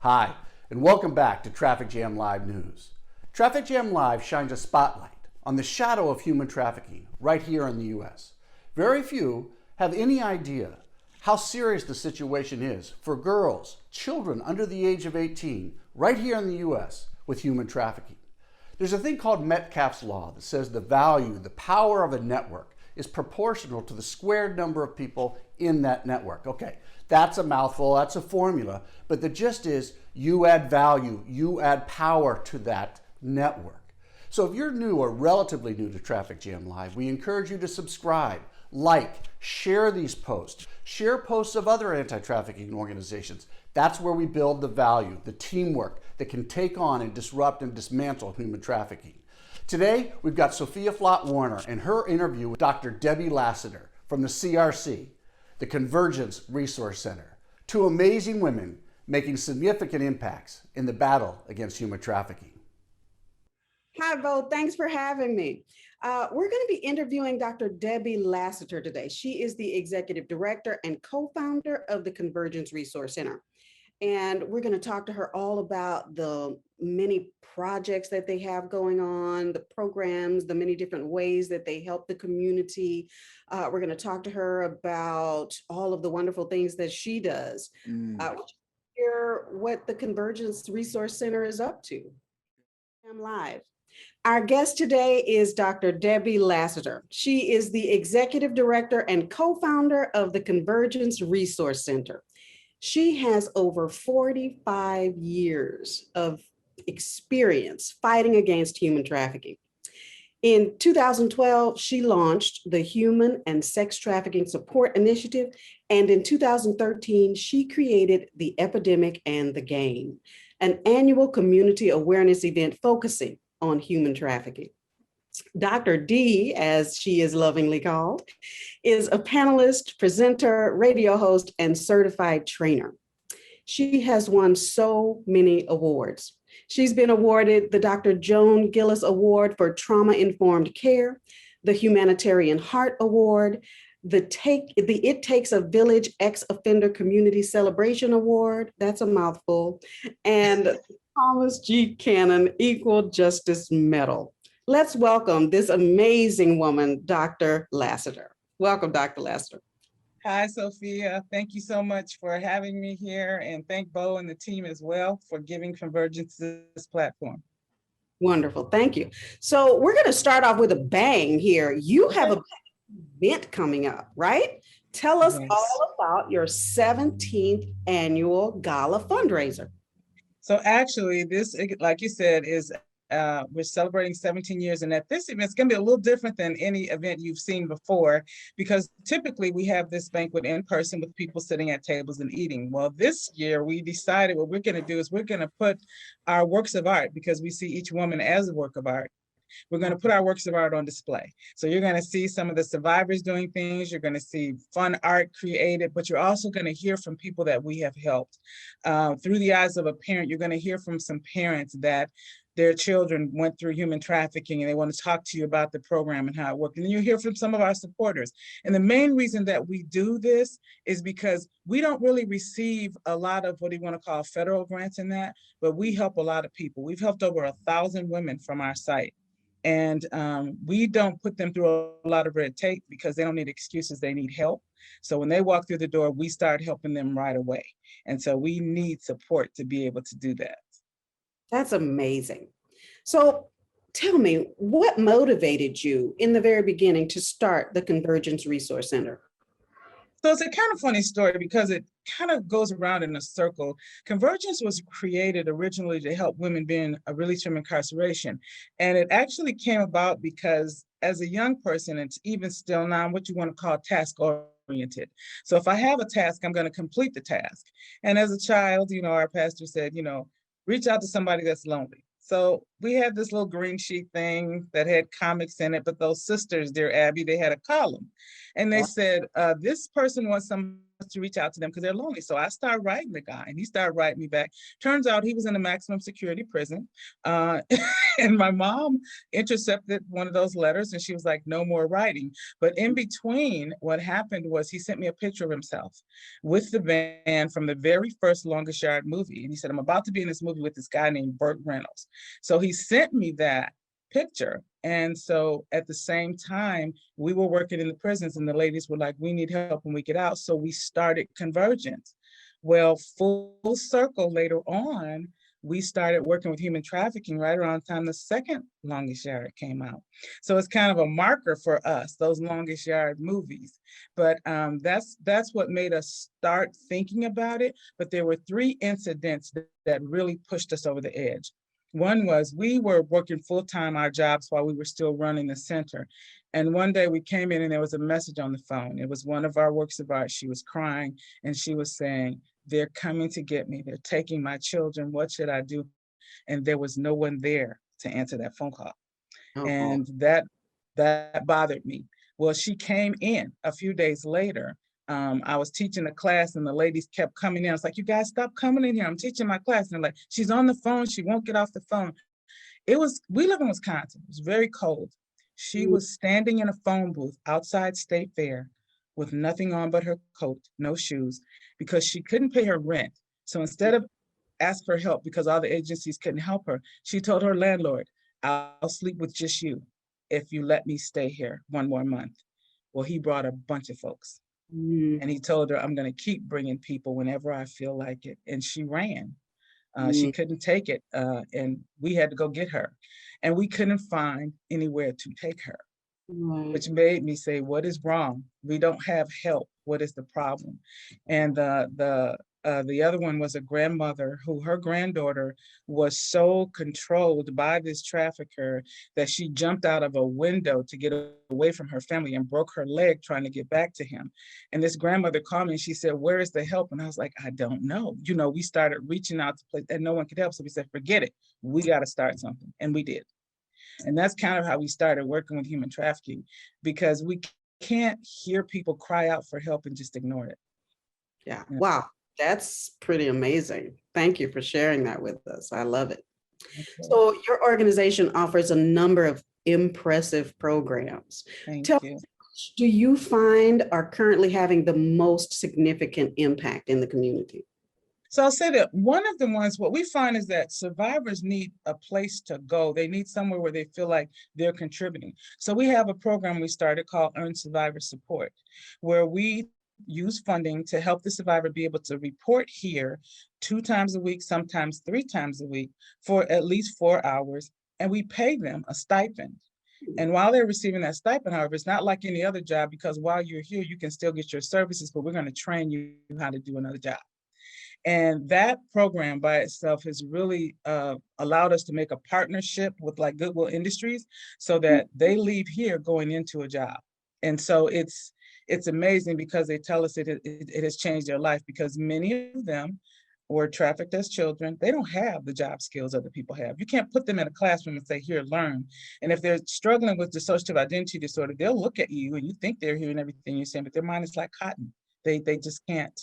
Hi, and welcome back to Traffic Jam Live News. Traffic Jam Live shines a spotlight on the shadow of human trafficking right here in the U.S. Very few have any idea how serious the situation is for girls, children under the age of 18, right here in the U.S. with human trafficking. There's a thing called Metcalfe's Law that says the value, the power of a network is proportional to the squared number of people in that network. Okay, that's a mouthful, that's a formula, but the gist is you add value, you add power to that network. So if you're new or relatively new to Traffic Jam Live, we encourage you to subscribe, like, share these posts, share posts of other anti-trafficking organizations. That's where we build the value, the teamwork that can take on and disrupt and dismantle human trafficking. Today, we've got Sophia Flot-Warner and her interview with Dr. Debbie Lassiter from the CRC, the Convergence Resource Center. Two amazing women making significant impacts in the battle against human trafficking. Hi, Bo. Thanks for having me. We're going to be interviewing Dr. Debbie Lassiter today. She is the Executive Director and co-founder of the Convergence Resource Center. And we're going to talk to her all about the many projects that they have going on, the programs, the many different ways that they help the community. We're going to talk to her about all of the wonderful things that she does. Hear what the Convergence Resource Center is up to. I'm live. Our guest today is Dr. Debbie Lassiter. She is the Executive Director and co-founder of the Convergence Resource Center. She has over 45 years of experience fighting against human trafficking. In 2012, she launched the Human and Sex Trafficking Support Initiative, and in 2013, she created the Epidemic and the Game, an annual community awareness event focusing on human trafficking. Dr. D, as she is lovingly called, is a panelist, presenter, radio host, and certified trainer. She has won so many awards. She's been awarded the Dr. Joan Gillis Award for Trauma-Informed Care, the Humanitarian Heart Award, the It Takes a Village Ex-Offender Community Celebration Award, that's a mouthful, and Thomas G. Cannon Equal Justice Medal. Let's welcome this amazing woman, Dr. Lassiter. Welcome, Dr. Lassiter. Hi, Sophia. Thank you so much for having me here, and thank Bo and the team as well for giving Convergence this platform. Wonderful, thank you. So we're going to start off with a bang here. You have an event coming up, right? Tell us all about your 17th annual gala fundraiser. So actually, this, like you said, is we're celebrating 17 years, and at this event, it's going to be a little different than any event you've seen before, because typically we have this banquet in person with people sitting at tables and eating. Well, this year we decided what we're going to do is we're going to put our works of art, because we see each woman as a work of art. We're going to put our works of art on display. So you're going to see some of the survivors doing things. You're going to see fun art created, but you're also going to hear from people that we have helped. Through the eyes of a parent, you're going to hear from some parents that their children went through human trafficking and they want to talk to you about the program and how it worked. And then you hear from some of our supporters. And the main reason that we do this is because we don't really receive a lot of what you want to call federal grants in that, but we help a lot of people. We've helped over 1,000 women from our site. And we don't put them through a lot of red tape because they don't need excuses, they need help. So when they walk through the door, we start helping them right away. And so we need support to be able to do that. That's amazing. So tell me, what motivated you in the very beginning to start the Convergence Resource Center? So it's a kind of funny story because it kind of goes around in a circle. Convergence was created originally to help women being released from incarceration. And it actually came about because as a young person, it's even still now what you want to call task oriented. So if I have a task, I'm going to complete the task. And as a child, our pastor said, reach out to somebody that's lonely. So we had this little green sheet thing that had comics in it, but those sisters, dear Abby, they had a column. And they said, this person wants somebody to reach out to them because they're lonely. So I started writing the guy and he started writing me back. Turns out he was in a maximum security prison. And my mom intercepted one of those letters and she was like, no more writing. But in between, what happened was he sent me a picture of himself with the band from the very first Longest Yard movie. And he said, I'm about to be in this movie with this guy named Burt Reynolds. So he sent me that picture. And so at the same time, we were working in the prisons and the ladies were like, we need help when we get out. So we started Convergence. Well, full circle later on, we started working with human trafficking right around the time the second Longest Yard came out. So it's kind of a marker for us, those Longest Yard movies. But that's what made us start thinking about it. But there were 3 incidents that really pushed us over the edge. One was we were working full-time our jobs while we were still running the center. And one day we came in and there was a message on the phone. It was one of our works of art. She was crying and she was saying, they're coming to get me. They're taking my children. What should I do? And there was no one there to answer that phone call. Oh, And that bothered me. Well, she came in a few days later. I was teaching a class and the ladies kept coming in. I was like, you guys stop coming in here. I'm teaching my class. And they're like, she's on the phone. She won't get off the phone. We live in Wisconsin. It was very cold. She was standing in a phone booth outside State Fair with nothing on but her coat, no shoes, because she couldn't pay her rent. So instead of ask for help because all the agencies couldn't help her, she told her landlord, I'll sleep with just you if you let me stay here one more month. Well, he brought a bunch of folks. And he told her, I'm going to keep bringing people whenever I feel like it. And she ran. She couldn't take it. And we had to go get her. And we couldn't find anywhere to take her, which made me say, what is wrong? We don't have help. What is the problem? And the other one was a grandmother who her granddaughter was so controlled by this trafficker that she jumped out of a window to get away from her family and broke her leg trying to get back to him. And this grandmother called me and she said, where is the help? And I was like, I don't know. You know, we started reaching out to places and no one could help. So we said, forget it. We got to start something. And we did. And that's kind of how we started working with human trafficking, because we can't hear people cry out for help and just ignore it. Yeah. Wow. That's pretty amazing. Thank you for sharing that with us. I love it. Okay. So your organization offers a number of impressive programs. Tell me, do you find are currently having the most significant impact in the community? So I'll say that one of the ones, what we find is that survivors need a place to go. They need somewhere where they feel like they're contributing. So we have a program we started called Earn Survivor Support, where we use funding to help the survivor be able to report here 2 times a week, sometimes 3 times a week for at least 4 hours, and we pay them a stipend. And while they're receiving that stipend, however, it's not like any other job, because while you're here, you can still get your services, but we're going to train you how to do another job. And that program by itself has really allowed us to make a partnership with like Goodwill Industries so that they leave here going into a job. And so it's amazing because they tell us it has changed their life, because many of them were trafficked as children. They don't have the job skills other people have. You can't put them in a classroom and say, here, learn. And if they're struggling with dissociative identity disorder, they'll look at you and you think they're hearing everything you're saying, but their mind is like cotton. They just can't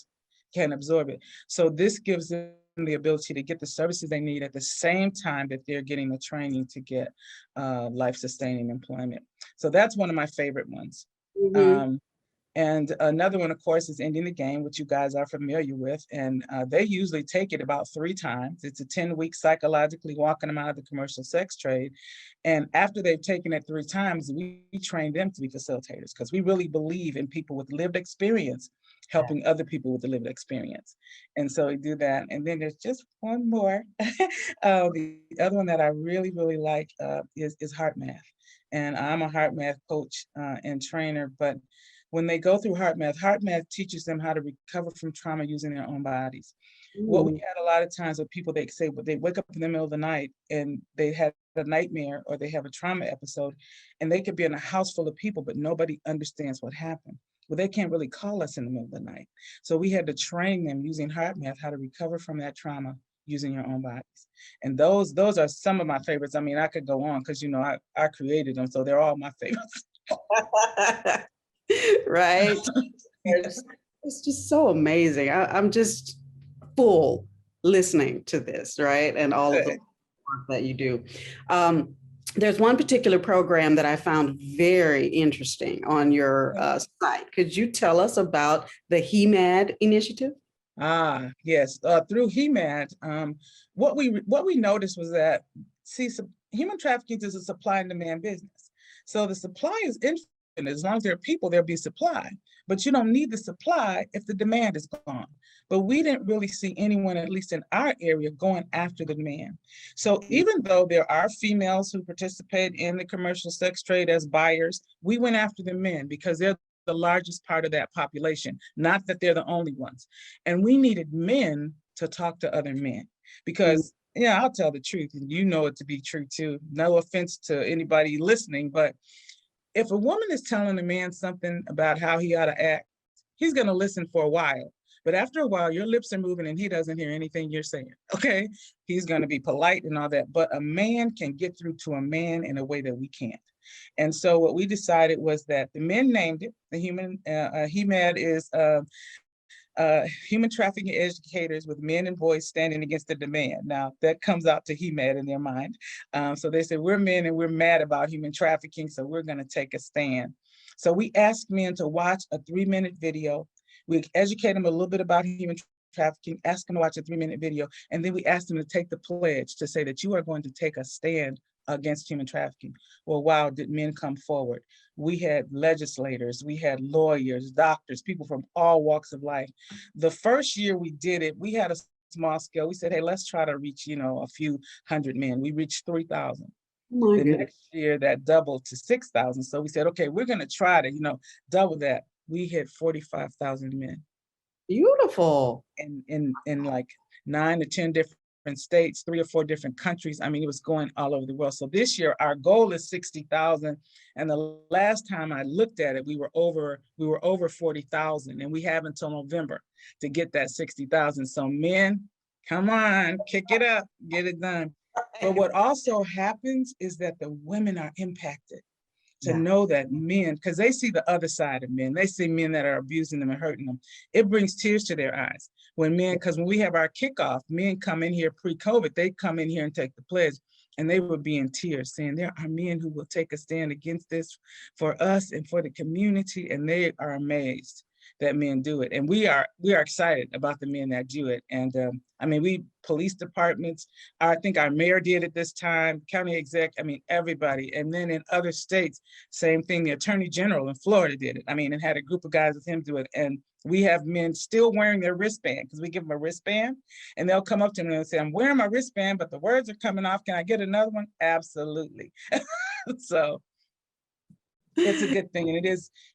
absorb it. So this gives them the ability to get the services they need at the same time that they're getting the training to get life-sustaining employment. So that's one of my favorite ones. And another one, of course, is Ending the Game, which you guys are familiar with. And they usually take it about 3 times. It's a 10-week psychologically walking them out of the commercial sex trade. And after they've taken it 3 times, we train them to be facilitators, because we really believe in people with lived experience helping other people with the lived experience. And so we do that. And then there's just one more. The other one that I really, really like is Heart Math. And I'm a Heart Math coach and trainer, but when they go through Heart Math teaches them how to recover from trauma using their own bodies. What we had a lot of times with people, they say, but they wake up in the middle of the night and they had a nightmare or they have a trauma episode, and they could be in a house full of people, but nobody understands what happened. Well, they can't really call us in the middle of the night. So we had to train them using Heart Math how to recover from that trauma using your own bodies. And those are some of my favorites. I mean, I could go on because, you know, I created them, so they're all my favorites. Right. It's just so amazing. I'm just full listening to this, right? And all of the work that you do. There's one particular program that I found very interesting on your site. Could you tell us about the HEMAD initiative? Yes. Through HEMAD, what we noticed was that, see, human trafficking is a supply and demand business. So the supply is infinite. As long as there are people, there'll be supply. But you don't need the supply if the demand is gone. But we didn't really see anyone, at least in our area, going after the demand. So even though there are females who participate in the commercial sex trade as buyers, we went after the men because they're the largest part of that population, not that they're the only ones. And we needed men to talk to other men because, yeah, I'll tell the truth, and you know it to be true too. No offense to anybody listening, but if a woman is telling a man something about how he ought to act, he's going to listen for a while. But after a while, your lips are moving and he doesn't hear anything you're saying. Okay. He's going to be polite and all that. But a man can get through to a man in a way that we can't. And so what we decided was that the men named it, the HEMAD is human trafficking educators with men and boys standing against the demand. Now that comes out to HEMAD in their mind. So they said, we're men and we're mad about human trafficking, so we're gonna take a stand. So we asked men to watch a 3-minute video. We educate them a little bit about human trafficking, ask them to watch a 3-minute video, and then we asked them to take the pledge to say that you are going to take a stand against human trafficking. Well, wow, did men come forward. We had legislators, we had lawyers, doctors, people from all walks of life. The first year we did it, we had a small scale. We said, hey, let's try to reach, a few hundred men. We reached 3,000. The next year that doubled to 6,000. So we said, okay, we're gonna try to, double that. We hit 45,000 men. Beautiful. In like 9 to 10 different states, 3 or 4 different countries. I mean, it was going all over the world. So this year, our goal is 60,000. And the last time I looked at it, we were over 40,000, and we have until November to get that 60,000. So men, come on, kick it up, get it done. But what also happens is that the women are impacted. To know that men, because they see the other side of men, they see men that are abusing them and hurting them. It brings tears to their eyes. Because when we have our kickoff, men come in here pre-COVID, they come in here and take the pledge, and they would be in tears saying, there are men who will take a stand against this for us and for the community, and they are amazed that men do it. And we are excited about the men that do it. And we police departments, I think our mayor did it this time, county exec, everybody. And then in other states, same thing. The attorney general in Florida did it. And had a group of guys with him do it. And we have men still wearing their wristband because we give them a wristband, and they'll come up to me and say, I'm wearing my wristband, but the words are coming off. Can I get another one? Absolutely. So it's a good thing. And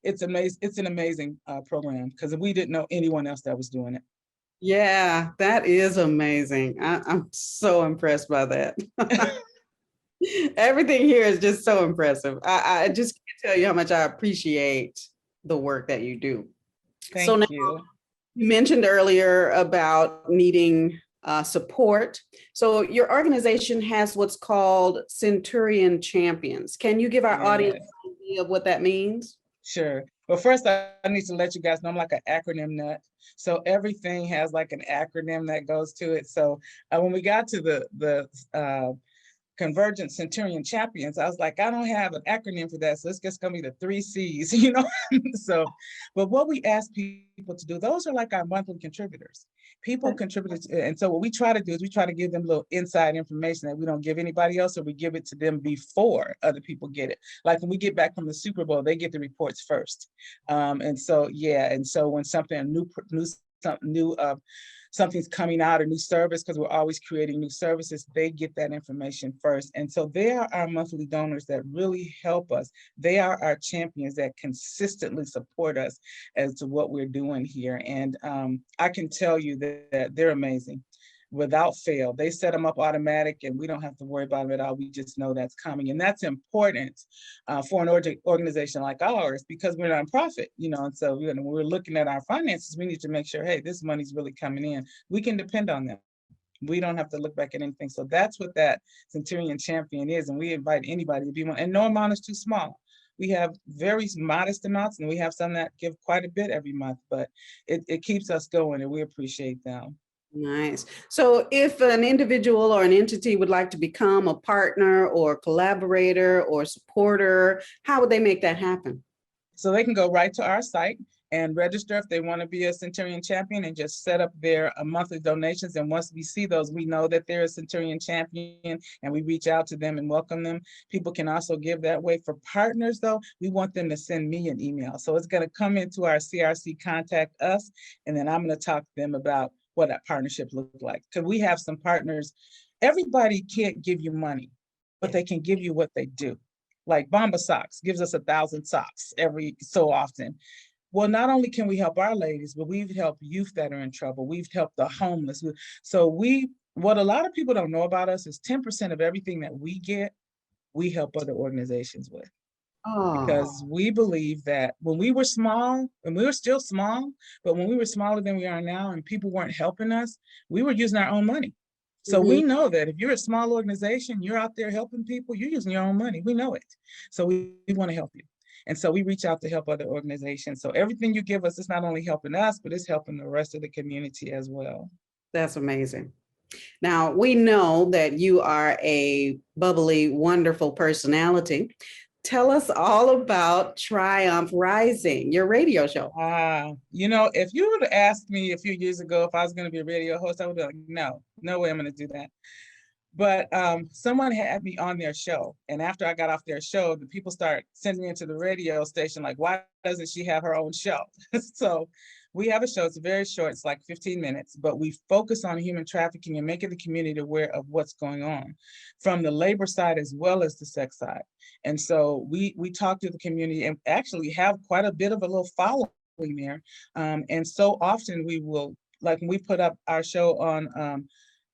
it's amazing. It's an amazing program because we didn't know anyone else that was doing it. Yeah, that is amazing. I'm so impressed by that. Everything here is just so impressive. I just can't tell you how much I appreciate the work that you do. Thank you. You mentioned earlier about needing support. So your organization has what's called Centurion Champions. Can you give our audience an idea of what that means? Sure. Well, first, I need to let you guys know I'm like an acronym nut. So everything has like an acronym that goes to it. So when we got to the Convergence Centurion Champions, I was like, I don't have an acronym for that. So it's just gonna be the 3 C's, So, but what we ask people to do, those are like our monthly contributors. People contributed, and so what we try to do is we try to give them a little inside information that we don't give anybody else, or we give it to them before other people get it. Like when we get back from the Super Bowl, they get the reports first. And so when something's coming out, a new service, because we're always creating new services, they get that information first. And so they are our monthly donors that really help us. They are our champions that consistently support us as to what we're doing here. And I can tell you that they're amazing. Without fail, they set them up automatic, and we don't have to worry about them at all. We just know that's coming, and that's important for an organization like ours because we're a nonprofit, And so when we're looking at our finances, we need to make sure, hey, this money's really coming in. We can depend on them. We don't have to look back at anything. So that's what that Centurion Champion is, and we invite anybody to be one. And no amount is too small. We have very modest amounts, and we have some that give quite a bit every month, but it keeps us going, and we appreciate them. Nice. So if an individual or an entity would like to become a partner or collaborator or supporter, how would they make that happen? So they can go right to our site and register if they want to be a Centurion Champion and just set up their monthly donations. And once we see those, we know that they're a Centurion Champion and we reach out to them and welcome them. People can also give that way. For partners though, we want them to send me an email. So it's going to come into our CRC Contact Us, and then I'm going to talk to them about what that partnership looks like. Because we have some partners, everybody can't give you money, but they can give you what they do. Like Bomba Socks gives us 1,000 socks every so often. Well, not only can we help our ladies, but we've helped youth that are in trouble. We've helped the homeless. So what a lot of people don't know about us is 10% of everything that we get, we help other organizations with. Because we believe that when we were small, and we were still small, but when we were smaller than we are now and people weren't helping us, we were using our own money. So we know that if you're a small organization, you're out there helping people, you're using your own money. We know it. So we want to help you. And so we reach out to help other organizations. So everything you give us is not only helping us, but it's helping the rest of the community as well. That's amazing. Now, we know that you are a bubbly, wonderful personality. Tell us all about Triumph Rising, your radio show. If you would have asked me a few years ago if I was going to be a radio host, I would be like, no way I'm going to do that. But someone had me on their show. And after I got off their show, the people start sending me into the radio station, like, why doesn't she have her own show? So we have a show, it's very short, it's like 15 minutes, but we focus on human trafficking and making the community aware of what's going on from the labor side as well as the sex side. And so we talk to the community and actually have quite a bit of a little following there. And so often we will, like when we put up our show on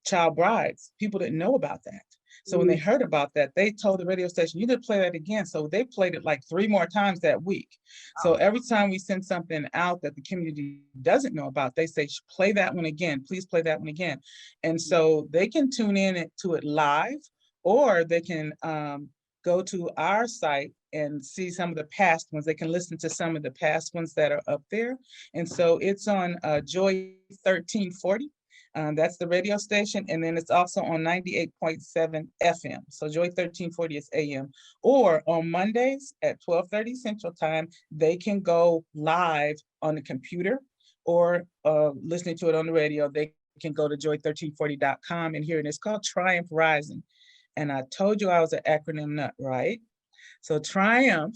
child brides, people didn't know about that. So when they heard about that, they told the radio station, you need to play that again. So they played it like 3 more times that week. So every time we send something out that the community doesn't know about, they say, play that one again, please play that one again. And so they can tune in to it live, or they can go to our site and see some of the past ones. They can listen to some of the past ones that are up there. And so it's on Joy 1340. That's the radio station. And then it's also on 98.7 FM. So Joy 1340 is AM. Or on Mondays at 12:30 Central Time, they can go live on the computer or listening to it on the radio. They can go to joy1340.com and hear it. It's called Triumph Rising. And I told you I was an acronym nut, right? So Triumph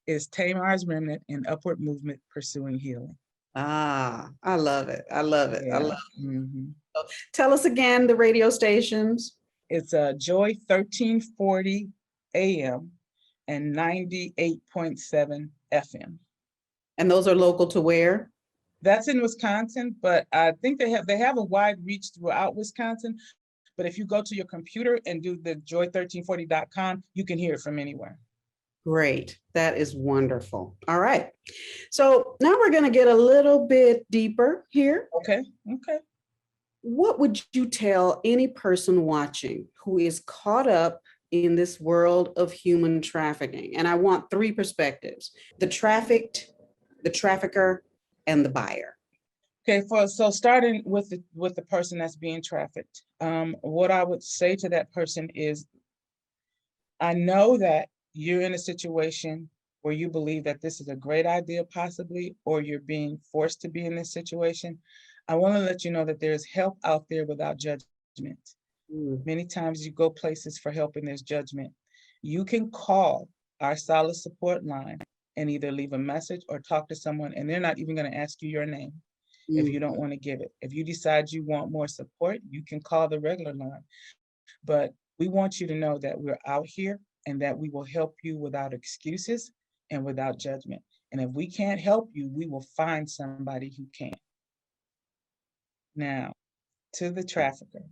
is Tamar's Remnant in Upward Movement Pursuing Healing. I love it. I love it. Yeah. I love it. So tell us again the radio stations. It's Joy 1340 AM and 98.7 FM. And those are local to where? That's in Wisconsin, but I think they have a wide reach throughout Wisconsin. But if you go to your computer and do the joy1340.com, you can hear it from anywhere. Great. That is wonderful. All right. So now we're going to get a little bit deeper here. Okay. What would you tell any person watching who is caught up in this world of human trafficking? And I want 3 perspectives: the trafficked, the trafficker, and the buyer. Okay, so starting with the person that's being trafficked, what I would say to that person is, I know that you're in a situation where you believe that this is a great idea possibly, or you're being forced to be in this situation. I want to let you know that there's help out there without judgment. Many times you go places for help and there's judgment. You can call our solid support line and either leave a message or talk to someone, and they're not even going to ask you your name if you don't want to give it. If you decide you want more support, you can call the regular line. But we want you to know that we're out here and that we will help you without excuses and without judgment. And if we can't help you, we will find somebody who can. Now, to the trafficker.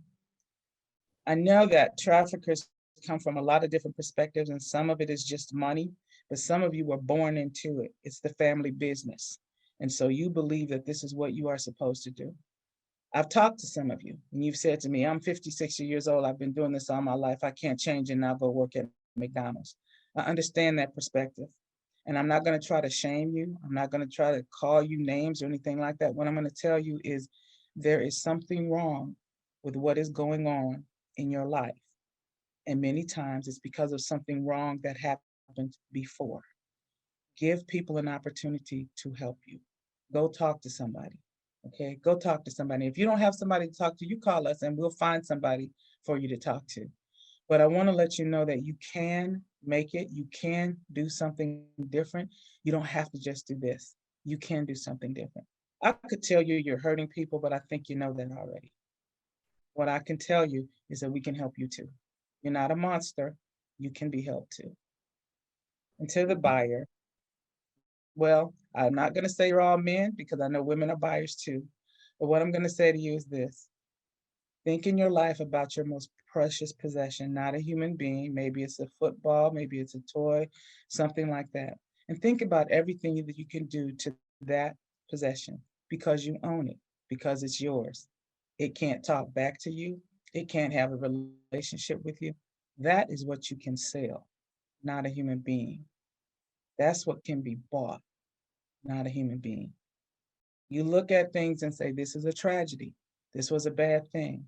I know that traffickers come from a lot of different perspectives, and some of it is just money, but some of you were born into it. It's the family business. And so you believe that this is what you are supposed to do. I've talked to some of you, and you've said to me, I'm 56 years old. I've been doing this all my life. I can't change and now go work at McDonald's. I understand that perspective. And I'm not going to try to shame you. I'm not going to try to call you names or anything like that. What I'm going to tell you is there is something wrong with what is going on in your life. And many times it's because of something wrong that happened before. Give people an opportunity to help you. Go talk to somebody. Okay, go talk to somebody. If you don't have somebody to talk to, you call us and we'll find somebody for you to talk to. But I want to let you know that you can make it. You can do something different. You don't have to just do this. You can do something different. I could tell you you're hurting people, but I think you know that already. What I can tell you is that we can help you too. You're not a monster. You can be helped too. And to the buyer, well, I'm not going to say you're all men because I know women are buyers too. But what I'm going to say to you is this. Think in your life about your most precious possession, not a human being. Maybe it's a football, maybe it's a toy, something like that. And think about everything that you can do to that possession because you own it, because it's yours. It can't talk back to you. It can't have a relationship with you. That is what you can sell, not a human being. That's what can be bought, not a human being. You look at things and say, this is a tragedy. This was a bad thing.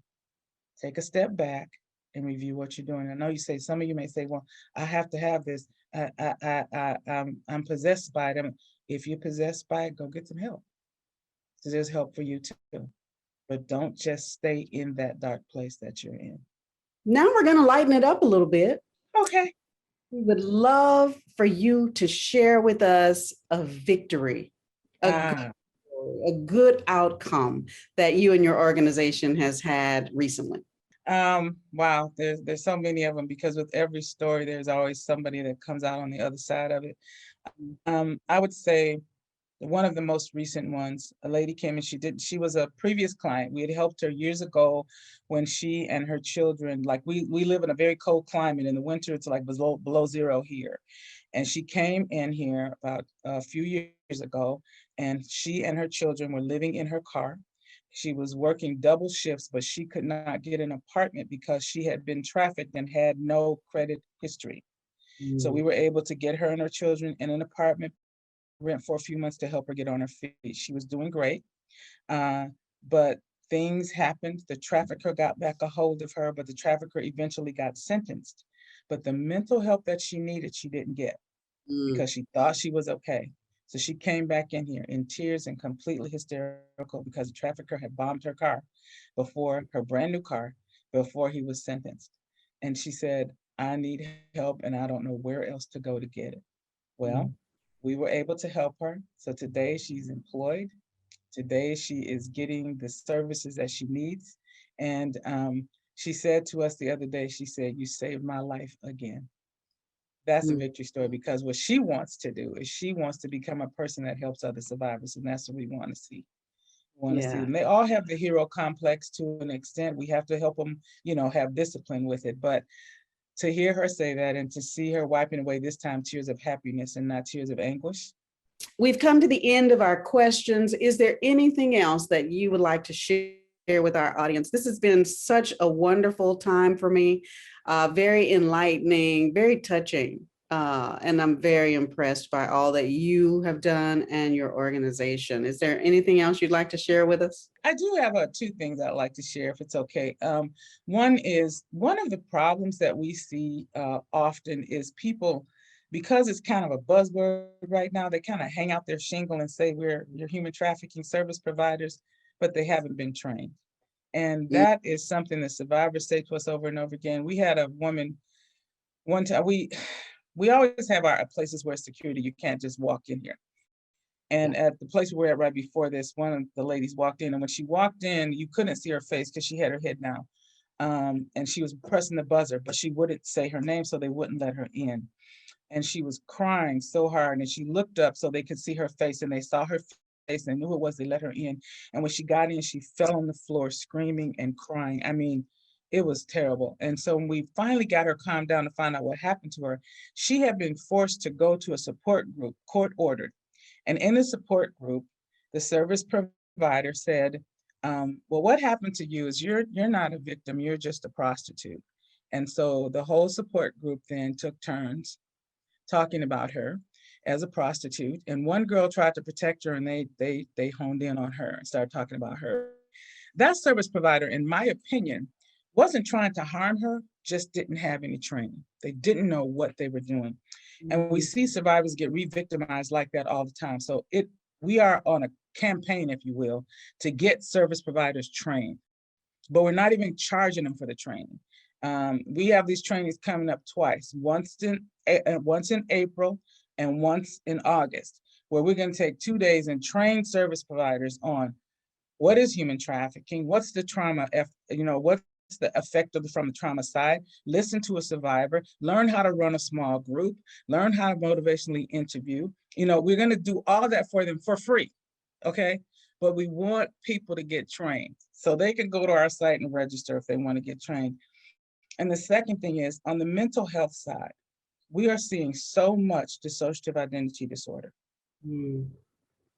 Take a step back and review what you're doing. I know you say, some of you may say, well, I have to have this. I'm possessed by it. If you're possessed by it, go get some help. So there's help for you too. But don't just stay in that dark place that you're in. Now we're going to lighten it up a little bit. Okay. We would love for you to share with us a victory, a good outcome that you and your organization has had recently. Wow, there's so many of them because with every story, there's always somebody that comes out on the other side of it. I would say one of the most recent ones, a lady came and she was a previous client. We had helped her years ago when she and her children, like we live in a very cold climate. In the winter, it's like below zero here. And she came in here about a few years ago, and she and her children were living in her car. She was working double shifts, but she could not get an apartment because she had been trafficked and had no credit history. So we were able to get her and her children in an apartment, rent for a few months to help her get on her feet. She was doing great. But things happened. The trafficker got back a hold of her, but the trafficker eventually got sentenced. But the mental help that she needed, she didn't get because she thought she was okay. So she came back in here in tears and completely hysterical because the trafficker had bombed her car before, her brand new car, before he was sentenced. And she said, I need help and I don't know where else to go to get it. Well, we were able to help her. So today she's employed. Today she is getting the services that she needs. And she said to us the other day, she said, you saved my life again. That's a victory story because what she wants to do is she wants to become a person that helps other survivors. And that's what we want to see. We want to see them. They all have the hero complex to an extent. We have to help them, have discipline with it. But to hear her say that and to see her wiping away this time tears of happiness and not tears of anguish. We've come to the end of our questions. Is there anything else that you would like to share with our audience? This has been such a wonderful time for me, very enlightening, very touching. And I'm very impressed by all that you have done and your organization. Is there anything else you'd like to share with us? I do have two things I'd like to share, if it's okay. One is one of the problems that we see often is people, because it's kind of a buzzword right now, they kind of hang out their shingle and say we're human trafficking service providers, but they haven't been trained. And that is something that survivors say to us over and over again. We had a woman one time, we always have our places where security, you can't just walk in here. And at the place we were at right before this, one of the ladies walked in, and when she walked in, you couldn't see her face because she had her head down. And she was pressing the buzzer, but she wouldn't say her name, so they wouldn't let her in. And she was crying so hard, and she looked up so they could see her face, and they saw her face, and they knew who it was, they let her in. And when she got in, she fell on the floor screaming and crying. I mean, it was terrible. And so when we finally got her calmed down to find out what happened to her, she had been forced to go to a support group, court ordered. And in the support group, the service provider said, well, what happened to you is you're not a victim, you're just a prostitute. And so the whole support group then took turns talking about her as a prostitute. And one girl tried to protect her, and they honed in on her and started talking about her. That service provider, in my opinion, wasn't trying to harm her, just didn't have any training. They didn't know what they were doing. And we see survivors get re-victimized like that all the time. So we are on a campaign, if you will, to get service providers trained, but we're not even charging them for the training. We have these trainings coming up twice, once in April and once in August, where we're going to take 2 days and train service providers on what is human trafficking, what's the trauma, what's the effect from the trauma side, listen to a survivor, learn how to run a small group, learn how to motivationally interview. We're going to do all that for them for free, okay? But we want people to get trained. So they can go to our site and register if they want to get trained. And the second thing is, on the mental health side, we are seeing so much dissociative identity disorder.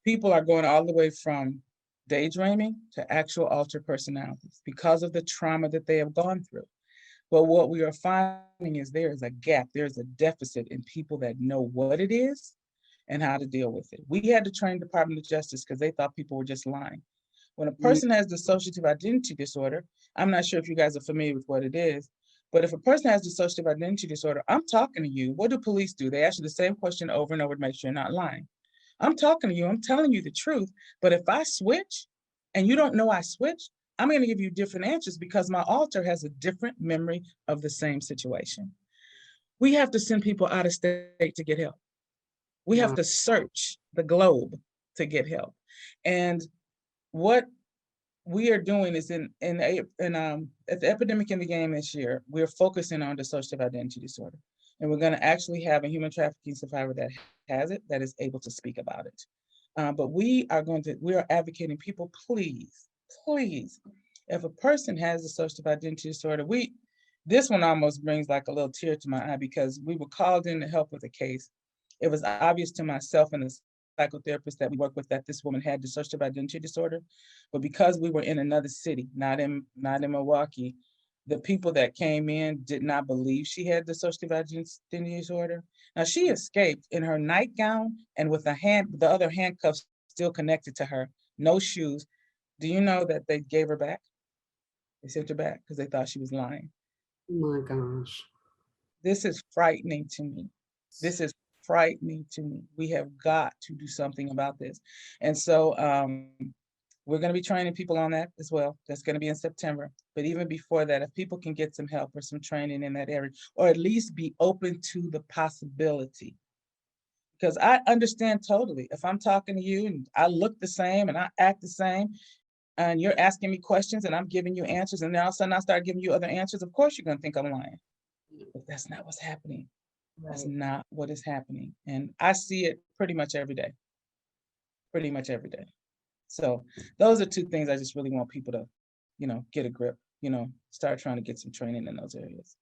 People are going all the way from daydreaming to actual altered personalities because of the trauma that they have gone through. But what we are finding is there is a gap, there's a deficit in people that know what it is and how to deal with it. We had to train the Department of Justice because they thought people were just lying. When a person has dissociative identity disorder, I'm not sure if you guys are familiar with what it is, but if a person has dissociative identity disorder, I'm talking to you. What do police do? They ask you the same question over and over to make sure you're not lying. I'm talking to you, I'm telling you the truth, but if I switch and you don't know I switched, I'm going to give you different answers because my alter has a different memory of the same situation. We have to send people out of state to get help. We have to search the globe to get help. And what we are doing is at the epidemic in the game this year, we're focusing on dissociative identity disorder. And we're going to actually have a human trafficking survivor that has it, that is able to speak about it. But we are advocating people, please, if a person has dissociative identity disorder, this one almost brings like a little tear to my eye because we were called in to help with a case. It was obvious to myself and the psychotherapist that we work with that this woman had dissociative identity disorder, but because we were in another city, not in Milwaukee, the people that came in did not believe she had dissociative identity disorder. Now she escaped in her nightgown and with the other handcuffs still connected to her, no shoes. Do you know that they gave her back? They sent her back because they thought she was lying. Oh my gosh. This is frightening to me. This is frightening to me. We have got to do something about this. And so we're going to be training people on that as well. That's going to be in September. But even before that, if people can get some help or some training in that area, or at least be open to the possibility. Because I understand totally. If I'm talking to you and I look the same and I act the same, and you're asking me questions and I'm giving you answers, and then all of a sudden I start giving you other answers, of course you're going to think I'm lying. But that's not what's happening. That's not what is happening. And I see it pretty much every day. Pretty much every day. So those are two things I just really want people to, get a grip, start trying to get some training in those areas.